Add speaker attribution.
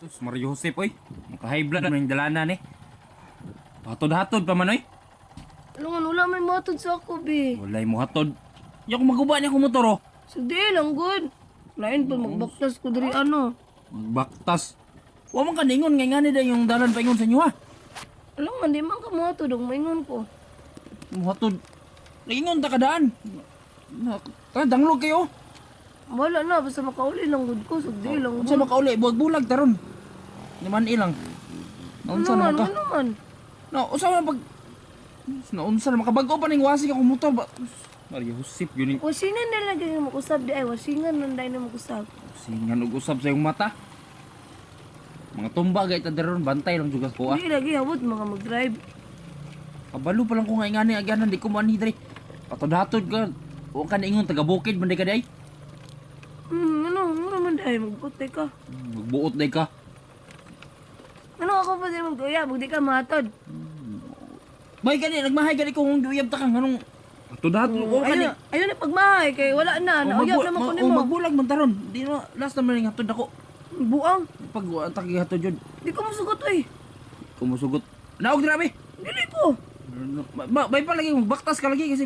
Speaker 1: Sus, Mario Josep, oy. Maka-high blood naman yung dalanan, eh. Hatod-hatod pa man, oy.
Speaker 2: Alangan, wala may matod sa ako, be.
Speaker 1: Walay mo hatod. Di ako maguba niya kung motor, oh.
Speaker 2: Sige lang, good. Lain pa, magbaktas ko diri ano.
Speaker 1: Magbaktas. Huwag mong kaningon, ngay nga nila yung dalan pa ingon sa inyo, ha.
Speaker 2: Alangan, di man ka matod, ang maingon ko.
Speaker 1: Hatod. Nagingon ta kadaan. Danglog kayo.
Speaker 2: Wala na, basta makauli lang, good ko. Sige lang,
Speaker 1: Unsa
Speaker 2: good.
Speaker 1: makauli, bulag taron. Naman ilang. Naunsa na ka?
Speaker 2: Ano man?
Speaker 1: Unsa man pag naunsa na makabago pa ning wasi ka kung motor ba? Mario Josep yun.
Speaker 2: Wasingan na lang kayo mag-usap di ay. Wasingan na dahil na mag-usap.
Speaker 1: Singan og usab sa iyong mata. Mga tumba gay ta daron bantay lang juga ko, ah.
Speaker 2: Hindi lagi hawot mga mag-drive.
Speaker 1: Kabalo pa lang ko nga ingani aganan di ko man hidre. Patod-hatod ka. O ka ingon taga bukid man di ka day.
Speaker 2: Ano man dahil magputay ka.
Speaker 1: Magbuot day ka.
Speaker 2: Ano ako pa din mag-uya, di ka matod.
Speaker 1: Bay gani nagmahay gani ko kung duyab ta kang anong patod-hatod o ka
Speaker 2: Ayun na pagmahay, kay wala na. Nauyab naman ko nimo.
Speaker 1: magbulag man taron. Di na last naman ning hatod ako.
Speaker 2: Buang.
Speaker 1: Pag atake hatod jud.
Speaker 2: Di ko masugot eh.
Speaker 1: Kumusugot. Naog grabe.
Speaker 2: Dili ko.
Speaker 1: Bay pa lagi magbaktas ka lagi kasi